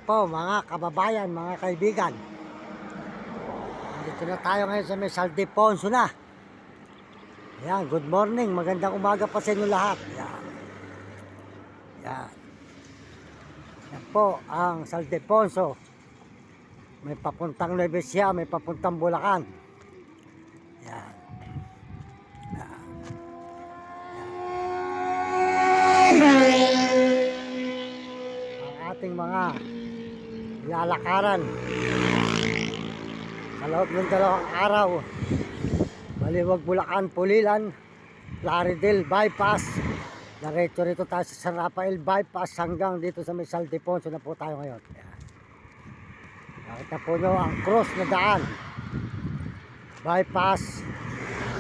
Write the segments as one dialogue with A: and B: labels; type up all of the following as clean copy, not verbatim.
A: po mga kababayan, mga kaibigan. Dito na tayo ngayon sa may Saldeponso na. Ayan, good morning, magandang umaga pa sa inyo lahat. Ayan. Ayan. Ayan po ang Saldeponso. May papuntang Nueva Ecija, may papuntang Bulacan. Ayan. Ang ating mga lalakaran sa loob ng 2 araw. Baliwag, Bulacan, Pulilan, Plaridel Bypass. Diretso rito tayo sa San Rafael Bypass hanggang dito sa may Saldeponso na po tayo ngayon. Ayan. Nakita po nyo ang cross na daan. Bypass,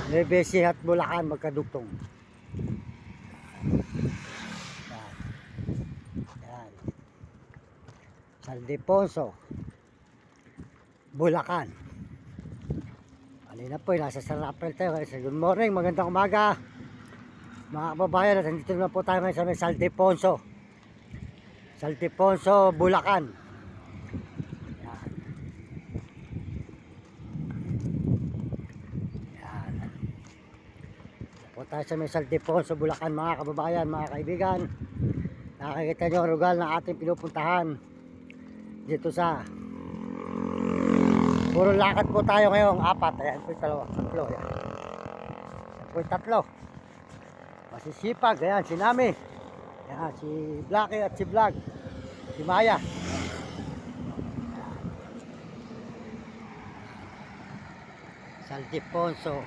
A: Nueva Ecija at Bulacan magkadugtong. Ayan. Ayan. Saldeponso, Bulacan. Kanina po, nasa San Rafael tayo. Good morning, magandang umaga mga kababayan. At nandito na po tayo ngayon sa may Saldeponso. Saldeponso, Bulacan. Yan. Yan. Po tayo sa may Saldeponso, Bulacan mga kababayan, mga kaibigan. Nakikita nyo ang lugar na ating pinupuntahan dito sa puro lakad po tayo ngayong 4. Ayan po yung 2, 3. Ayan. Ayan po yung 3. Masisipag. Ayan si Nami. Ayan si Blackie at si Vlog. Si Maya. Saldeponso,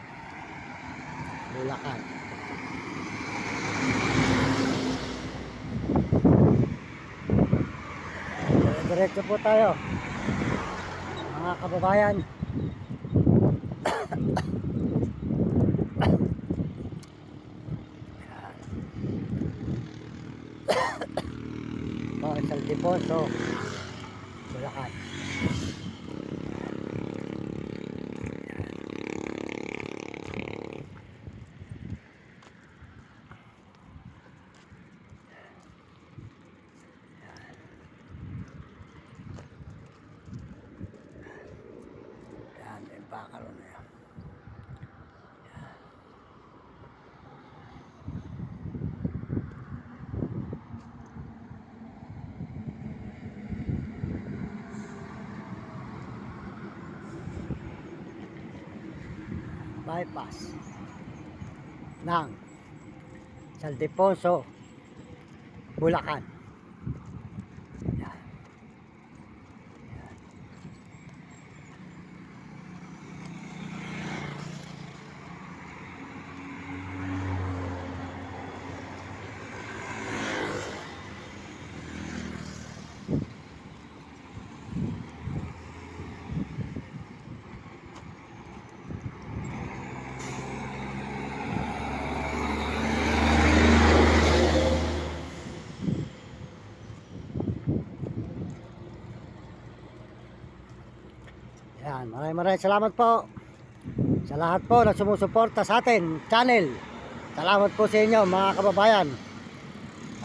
A: Bulacan. Diretso po tayo mga kababayan. Ito ang Saldeponso, Bulacan. Yan, may bakaro na yan. Bypass ng Saldeponso, Bulacan. Yan. Yan, maraming salamat po sa lahat po na sumusuporta sa atin channel. Salamat po sa inyo mga kababayan.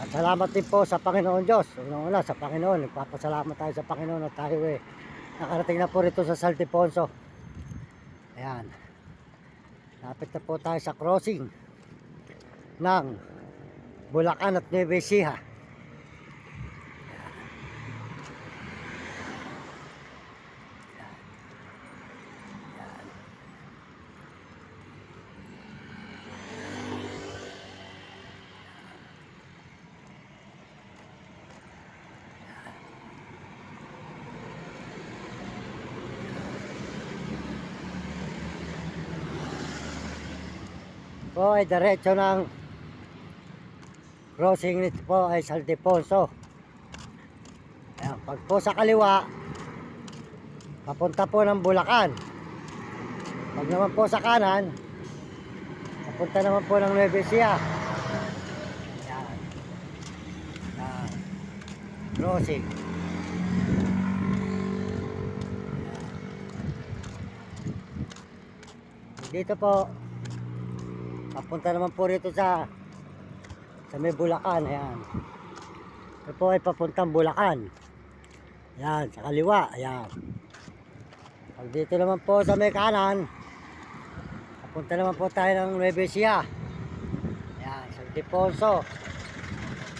A: At salamat din po sa Panginoon Diyos. Una sa Panginoon, nagpapasalamat tayo sa Panginoon at tayo nakarating na po rito sa Saldeponso. Ayan. Lapit na po tayo sa crossing ng Bulacan at Nueva Ecija. Po ay diretso ng crossing nito po ay Saldeponso. Ayan, pag po sa kaliwa papunta po ng Bulacan. Pag naman po sa kanan papunta naman po ng Nueva Ecija. Ayan. Ayan. Crossing. Ayan. Dito po papunta naman po rito sa may Bulacan. Ayan. Ito po ay papuntang Bulacan. Yan, sa kaliwa. Ayan. Pag dito naman po sa may kanan, papunta naman po tayo ng Nueva Ecija. Ayan, San Ildefonso,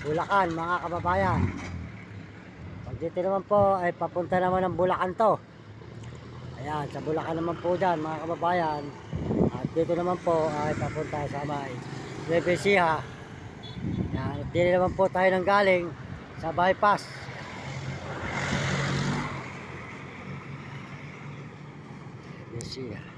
A: Bulacan, mga kababayan. Pag dito naman po ay papunta naman ng Bulacan to. Ayan, sa Bulacan naman po dyan, mga kababayan. At dito naman po ay papunta sa may Nueva Ecija. Ayan, at dito naman po tayo nang galing sa bypass. Nueva Ecija.